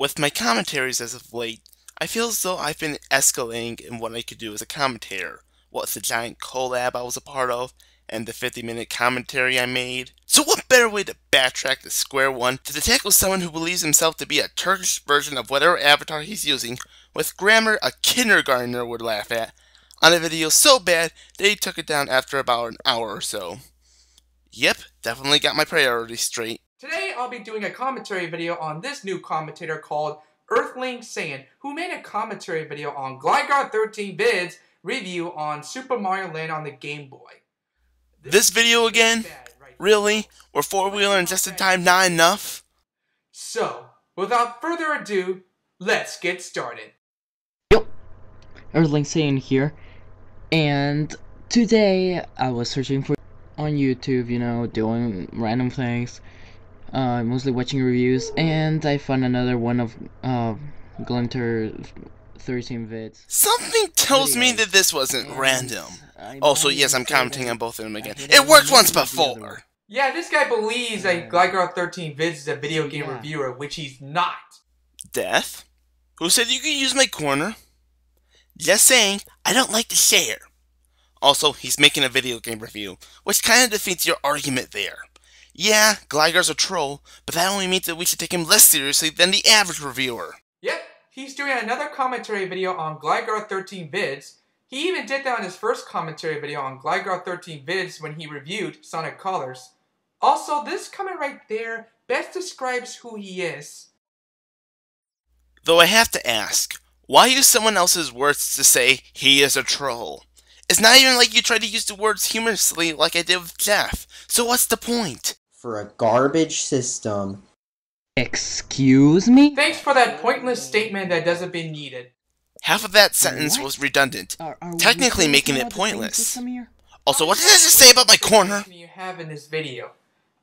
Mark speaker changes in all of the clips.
Speaker 1: With my commentaries as of late, I feel as though I've been escalating in what I could do as a commentator. What's the giant collab I was a part of, and the 50-minute commentary I made. So what better way to backtrack to square one to tackle someone who believes himself to be a Turkish version of whatever avatar he's using, with grammar a kindergartner would laugh at, on a video so bad that he took it down after about an hour or so. Yep, definitely got my priorities straight.
Speaker 2: Today I'll be doing a commentary video on this new commentator called Earthling Saiyan, who made a commentary video on Gligar 13 Vids review on Super Mario Land on the Game Boy.
Speaker 1: This video again? Really? Were four-wheeler and just in time not enough?
Speaker 2: So, without further ado, let's get started.
Speaker 3: Yo, Earthling Saiyan here, and today I was searching for on YouTube, you know, doing random things, mostly watching reviews, and I found another one of Gligar 13 Vids.
Speaker 1: Something tells me that this wasn't random. Also, yes, I'm commenting on both of them again. It worked once before!
Speaker 2: Yeah, this guy believes that Gligar 13 Vids is a video game reviewer, which he's not.
Speaker 1: Death? Who said you could use my corner? Just saying, I don't like to share. Also, he's making a video game review, which kinda defeats your argument there. Yeah, Gligar's a troll, but that only means that we should take him less seriously than the average reviewer.
Speaker 2: Yep, he's doing another commentary video on Gligar 13 Vids. He even did that on his first commentary video on Gligar 13 Vids when he reviewed Sonic Colors. Also, this comment right there best describes who he is.
Speaker 1: Though I have to ask, why use someone else's words to say he is a troll? It's not even like you tried to use the words humorously like I did with Jeff, so what's the point?
Speaker 4: For a garbage system.
Speaker 3: Excuse me?
Speaker 2: Thanks for that pointless statement that doesn't be needed.
Speaker 1: Half of that sentence was redundant, technically making it pointless. Also, what did I just say about my corner?
Speaker 2: You have in this video.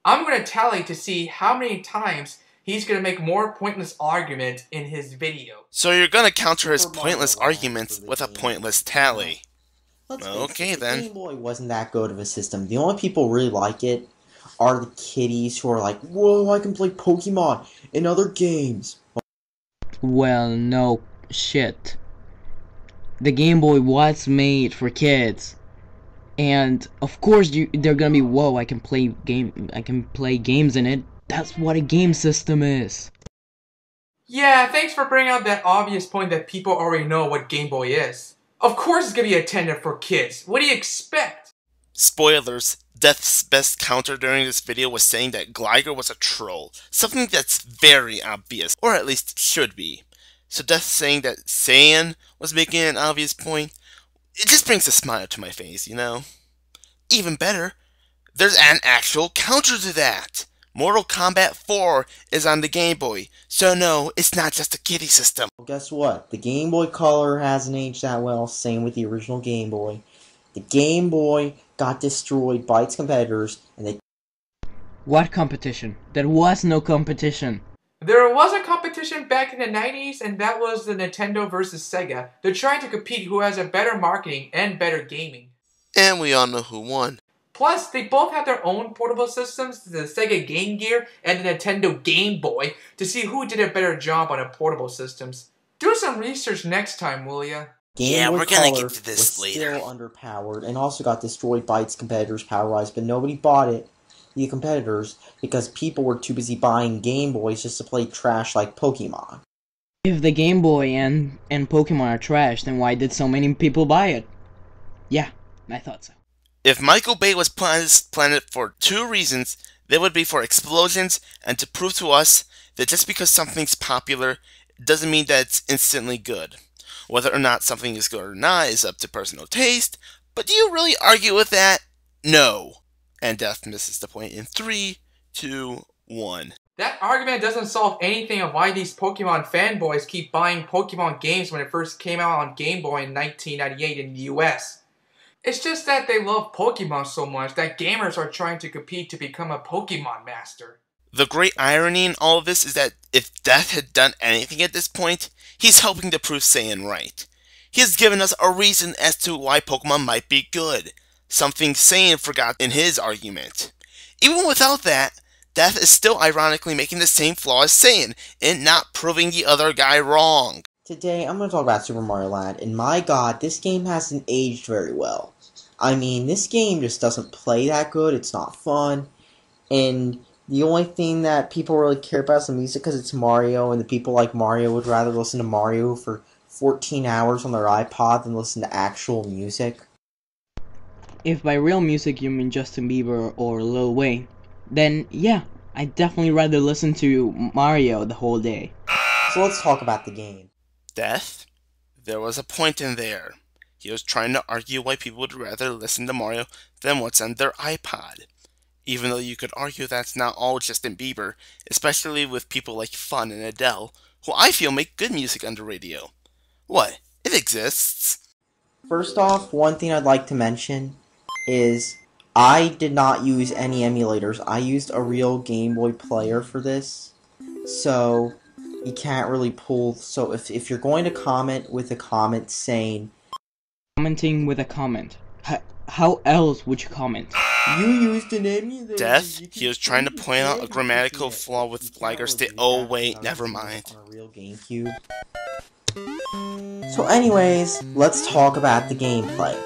Speaker 2: I'm going to tally to see how many times he's going to make more pointless arguments in his video.
Speaker 1: So you're going to counter his pointless arguments with a pointless tally. Okay then.
Speaker 4: The Game Boy wasn't that good of a system. The only people who really like it are the kiddies who are like, whoa, I can play Pokemon in other games.
Speaker 3: Well, no shit. The Game Boy was made for kids. And of course they're gonna be, whoa, I can play games in it. That's what a game system is.
Speaker 2: Yeah, thanks for bringing up that obvious point that people already know what Game Boy is. Of course it's gonna be intended for kids. What do you expect?
Speaker 1: Spoilers. Death's best counter during this video was saying that Gligar was a troll. Something that's very obvious, or at least should be. So Death saying that Saiyan was making an obvious point, it just brings a smile to my face, you know? Even better, there's an actual counter to that! Mortal Kombat 4 is on the Game Boy, so no, it's not just a kiddie system.
Speaker 4: Well, guess what? The Game Boy Color hasn't aged that well, same with the original Game Boy. The Game Boy got destroyed by its competitors, and they...
Speaker 3: What competition? There was no competition.
Speaker 2: There was a competition back in the 90s, and that was the Nintendo versus Sega. They're trying to compete who has a better marketing and better gaming.
Speaker 1: And we all know who won.
Speaker 2: Plus, they both have their own portable systems, the Sega Game Gear and the Nintendo Game Boy, to see who did a better job on the portable systems. Do some research next time, will ya?
Speaker 4: Game Boy
Speaker 1: we're gonna
Speaker 4: Color
Speaker 1: get to this
Speaker 4: was
Speaker 1: later.
Speaker 4: still underpowered and also got destroyed by its competitors power-wise, but nobody bought it, the competitors, because people were too busy buying Game Boys just to play trash like Pokemon.
Speaker 3: If the Game Boy and Pokemon are trash, then why did so many people buy it? Yeah, I thought so.
Speaker 1: If Michael Bay was put on this planet for two reasons, they would be for explosions and to prove to us that just because something's popular doesn't mean that it's instantly good. Whether or not something is good or not is up to personal taste, but do you really argue with that? No. And Death misses the point in 3, 2, 1.
Speaker 2: That argument doesn't solve anything of why these Pokemon fanboys keep buying Pokemon games when it first came out on Game Boy in 1998 in the US. It's just that they love Pokemon so much that gamers are trying to compete to become a Pokemon master.
Speaker 1: The great irony in all of this is that if Death had done anything at this point, he's helping to prove Saiyan right. He has given us a reason as to why Pokemon might be good, something Saiyan forgot in his argument. Even without that, Death is still ironically making the same flaw as Saiyan, and not proving the other guy wrong.
Speaker 4: Today, I'm going to talk about Super Mario Land, and my god, this game hasn't aged very well. I mean, this game just doesn't play that good, it's not fun, and the only thing that people really care about is the music because it's Mario, and the people like Mario would rather listen to Mario for 14 hours on their iPod than listen to actual music.
Speaker 3: If by real music you mean Justin Bieber or Lil Wayne, then yeah, I'd definitely rather listen to Mario the whole day.
Speaker 4: So let's talk about the game.
Speaker 1: Death? There was a point in there. He was trying to argue why people would rather listen to Mario than what's on their iPod. Even though you could argue that's not all Justin Bieber, especially with people like Fun and Adele, who I feel make good music on the radio. What? It exists.
Speaker 4: First off, one thing I'd like to mention is I did not use any emulators. I used a real Game Boy player for this, so you can't really pull. So if you're going to comment with a comment saying
Speaker 3: Commenting with a comment. How else would you comment?
Speaker 4: you used an emulator,
Speaker 1: Death? He was trying to point out a grammatical flaw with Liger State. Oh wait, never mind.
Speaker 4: On a real GameCube. So anyways, let's talk about the gameplay.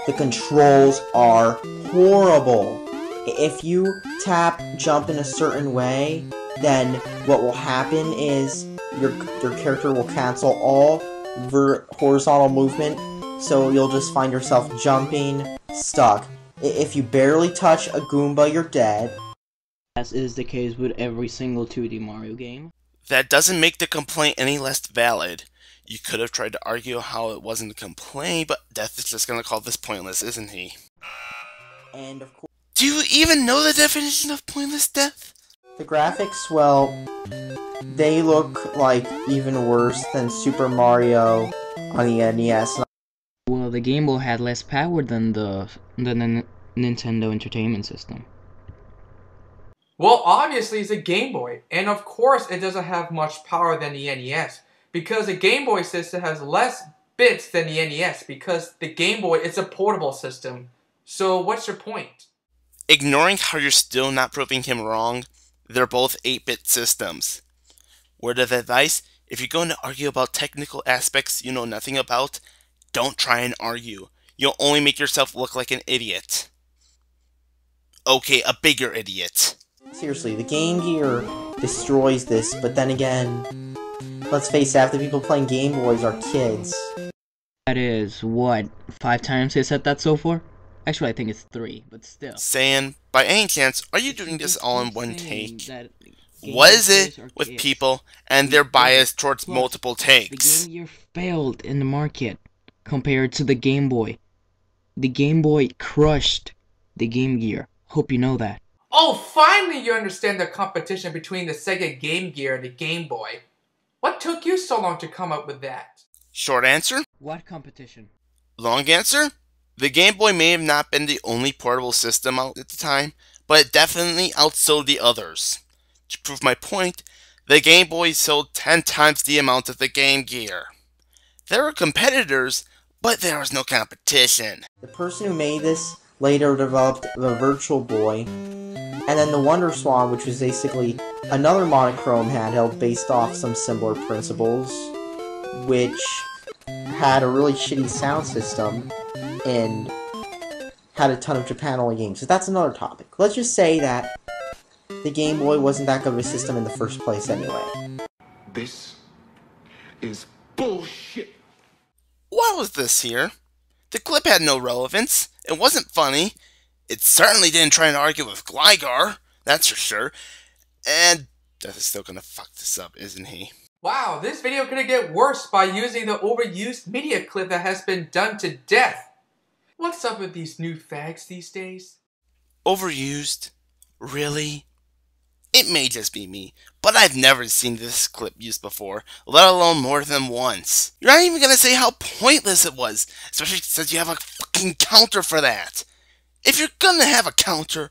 Speaker 4: The controls are horrible. If you tap jump in a certain way, then what will happen is your character will cancel all horizontal movement, so you'll just find yourself jumping, stuck. If you barely touch a Goomba, you're dead.
Speaker 3: As is the case with every single 2D Mario game.
Speaker 1: That doesn't make the complaint any less valid. You could have tried to argue how it wasn't a complaint, but Death is just gonna call this pointless, isn't he?
Speaker 4: And of course,
Speaker 1: Do you even know the definition of pointless, Death?
Speaker 4: the graphics, well, they look like even worse than Super Mario on the NES.
Speaker 3: Well, the Game Boy had less power than the Nintendo Entertainment System.
Speaker 2: Well, obviously it's a Game Boy, and of course it doesn't have much power than the NES, because the Game Boy system has less bits than the NES, because the Game Boy is a portable system. So what's your point?
Speaker 1: Ignoring how you're still not proving him wrong, they're both 8-bit systems. Word of advice, if you're going to argue about technical aspects you know nothing about, don't try and argue. You'll only make yourself look like an idiot. Okay, a bigger idiot.
Speaker 4: Seriously, the Game Gear destroys this, but then again, let's face it, half the people playing Game Boys are kids.
Speaker 3: That is, what, 5 times they said that so far? Actually, I think it's 3, but still.
Speaker 1: Saiyan, by any chance, are you doing this all in one take? What is it with people and their bias towards multiple takes?
Speaker 3: The Game Gear failed in the market compared to the Game Boy. The Game Boy crushed the Game Gear. Hope you know that.
Speaker 2: Oh, finally you understand the competition between the Sega Game Gear and the Game Boy. What took you so long to come up with that?
Speaker 1: Short answer?
Speaker 3: What competition?
Speaker 1: Long answer? The Game Boy may have not been the only portable system out at the time, but it definitely outsold the others. To prove my point, the Game Boy sold 10 times the amount of the Game Gear. There were competitors, but there was no competition.
Speaker 4: The person who made this later developed the Virtual Boy, and then the Wonder Swan, which was basically another monochrome handheld based off some similar principles, which had a really shitty sound system and had a ton of Japan-only games. So that's another topic. Let's just say that the Game Boy wasn't that good of a system in the first place anyway.
Speaker 5: This is bullshit.
Speaker 1: What was this here? The clip had no relevance. It wasn't funny. It certainly didn't try and argue with Gligar, that's for sure. And Death is still gonna fuck this up, isn't he?
Speaker 2: Wow, this video could get worse by using the overused media clip that has been done to death. What's up with these new fags these days?
Speaker 1: Overused? Really? It may just be me, but I've never seen this clip used before, let alone more than once. You're not even gonna say how pointless it was, especially since you have a fucking counter for that. If you're gonna have a counter,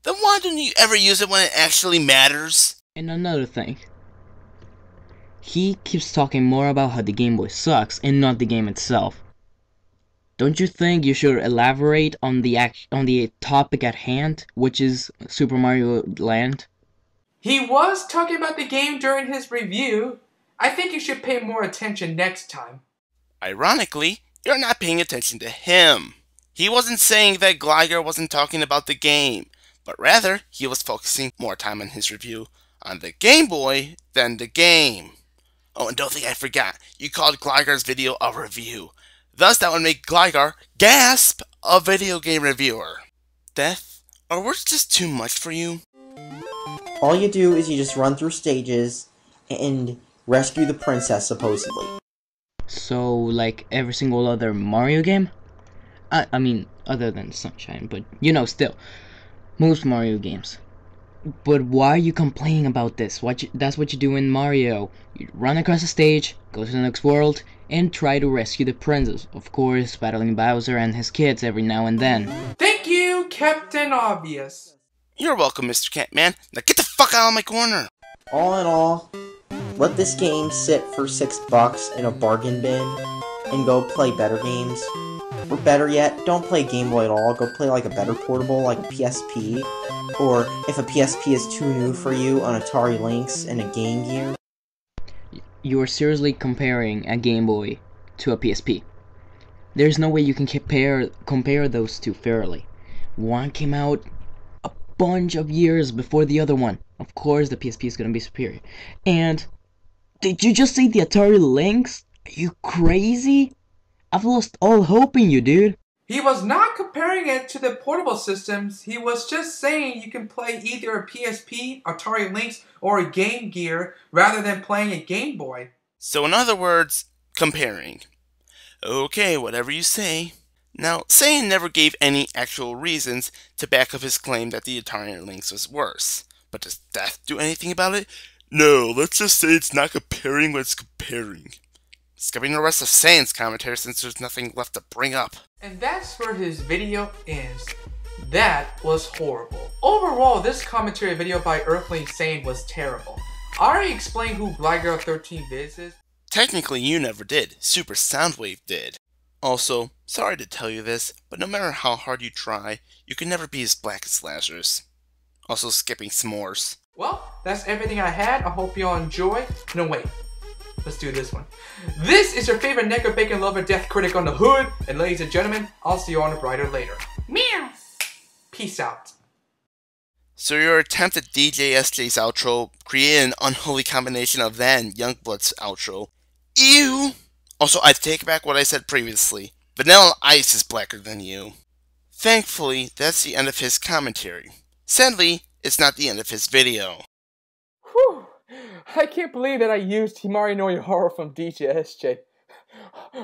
Speaker 1: then why don't you ever use it when it actually matters?
Speaker 3: And another thing. He keeps talking more about how the Game Boy sucks and not the game itself. Don't you think you should elaborate on the topic at hand, which is Super Mario Land?
Speaker 2: He was talking about the game during his review. I think you should pay more attention next time.
Speaker 1: Ironically, you're not paying attention to him. He wasn't saying that Gligar wasn't talking about the game, but rather he was focusing more time in his review on the Game Boy than the game. Oh, and don't think I forgot, you called Gligar's video a review. Thus, that would make Gligar, gasp, a video game reviewer. Death, are words just too much for you?
Speaker 4: All you do is you just run through stages and rescue the princess, supposedly.
Speaker 3: So, like every single other Mario game? I mean, other than Sunshine, but you know, still. Most Mario games. But why are you complaining about this? That's what you do in Mario. You run across the stage, go to the next world, and try to rescue the princess. Of course, battling Bowser and his kids every now and then.
Speaker 2: Thank you, Captain Obvious.
Speaker 1: You're welcome, Mr. Catman. Now get the fuck out of my corner!
Speaker 4: All in all, let this game sit for $6 in a bargain bin and go play better games. Or better yet, don't play Game Boy at all, go play like a better portable like a PSP. Or if a PSP is too new for you, an Atari Lynx and a Game Gear.
Speaker 3: You are seriously comparing a Game Boy to a PSP. There's no way you can compare those two fairly. One came out a bunch of years before the other one. Of course the PSP is gonna be superior. And did you just say the Atari Lynx? Are you crazy? I've lost all hope in you, dude.
Speaker 2: He was not comparing it to the portable systems. He was just saying you can play either a PSP, Atari Lynx, or a Game Gear rather than playing a Game Boy.
Speaker 1: So in other words, comparing. Okay, whatever you say. Now, Saiyan never gave any actual reasons to back up his claim that the Atari Lynx was worse. But does Death do anything about it? No, let's just say it's not comparing what it's comparing. Skipping the rest of Saiyan's commentary since there's nothing left to bring up.
Speaker 2: And that's where his video ends. That was horrible. Overall, this commentary video by Earthling Saiyan was terrible. I already explained who Gligar 13 Viz is.
Speaker 1: Technically, you never did. Super Soundwave did. Also, sorry to tell you this, but no matter how hard you try, you can never be as black as Lazarus. Also skipping s'mores.
Speaker 2: Well, that's everything I had. I hope you all enjoy. No, wait. Let's do this one. This is your favorite Necker Bacon Lover Death Critic on the Hood. And ladies and gentlemen, I'll see you on the brighter later. Meow! Peace out.
Speaker 1: So your attempt at DJSJ's outro created an unholy combination of that and Youngblood's outro. Ew! Also, I take back what I said previously. Vanilla Ice is blacker than you. Thankfully, that's the end of his commentary. Sadly, it's not the end of his video.
Speaker 2: Whew! I can't believe that I used Himari no Ihara from D3ATH.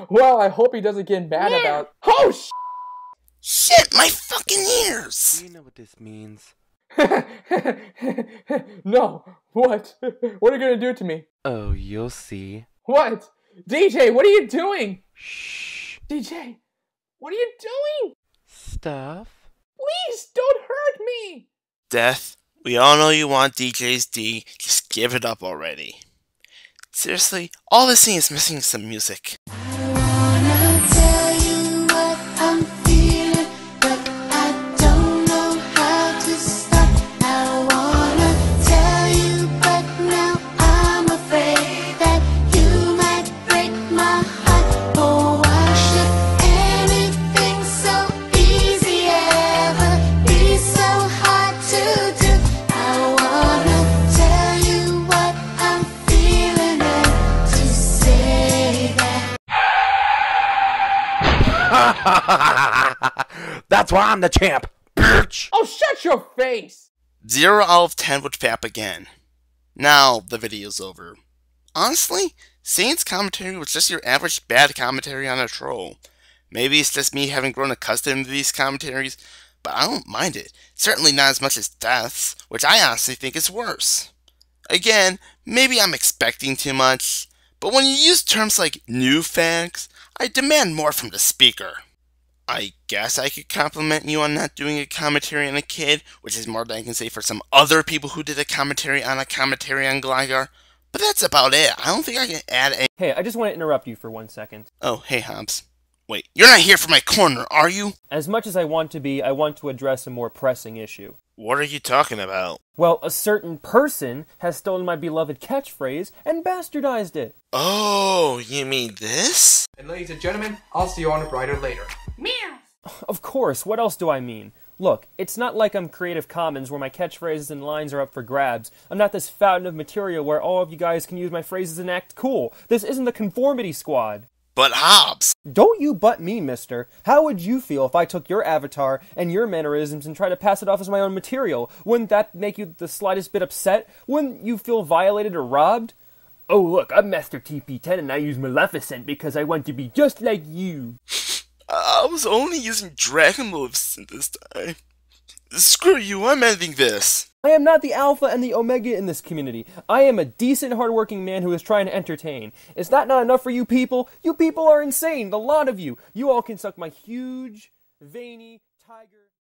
Speaker 2: Well, I hope he doesn't get mad about— Oh,
Speaker 1: Shit, my fucking ears!
Speaker 6: Do you know what this means?
Speaker 2: No. What? What are you gonna do to me?
Speaker 6: Oh, you'll see.
Speaker 2: What? DJ, what are you doing?
Speaker 6: Shh.
Speaker 2: DJ, what are you doing?
Speaker 6: Stuff?
Speaker 2: Please, don't hurt me!
Speaker 1: Death, we all know you want DJ's D, just give it up already. Seriously, all this scene is missing some music.
Speaker 6: That's why I'm the champ, bitch!
Speaker 2: Oh, shut your face!
Speaker 1: 0 out of 10 would fap again. Now, the video's over. Honestly, Saiyan's commentary was just your average bad commentary on a troll. Maybe it's just me having grown accustomed to these commentaries, but I don't mind it. Certainly not as much as Death's, which I honestly think is worse. Again, maybe I'm expecting too much, but when you use terms like new facts, I demand more from the speaker. I guess I could compliment you on not doing a commentary on a kid, which is more than I can say for some other people who did a commentary on Gligar, but that's about it. I don't think I can add any—
Speaker 7: Hey, I just want to interrupt you for 1 second.
Speaker 1: Oh, hey Hobbs. Wait, you're not here for my corner, are you?
Speaker 7: As much as I want to be, I want to address a more pressing issue.
Speaker 1: What are you talking about?
Speaker 7: Well, a certain person has stolen my beloved catchphrase and bastardized it.
Speaker 1: Oh, you mean this?
Speaker 2: And ladies and gentlemen, I'll see you on the brighter later. Meow!
Speaker 7: Of course, what else do I mean? Look, it's not like I'm Creative Commons where my catchphrases and lines are up for grabs. I'm not this fountain of material where all of you guys can use my phrases and act cool. This isn't the Conformity Squad.
Speaker 1: But Hobbs!
Speaker 7: Don't you butt me, mister. How would you feel if I took your avatar and your mannerisms and tried to pass it off as my own material? Wouldn't that make you the slightest bit upset? Wouldn't you feel violated or robbed? Oh look, I'm Master TP10 and I use Maleficent because I want to be just like you.
Speaker 1: I was only using Dragon Maleficent this time. Screw you, I'm ending this.
Speaker 7: I am not the alpha and the omega in this community. I am a decent, hardworking man who is trying to entertain. Is that not enough for you people? You people are insane, the lot of you. You all can suck my huge, veiny, tiger...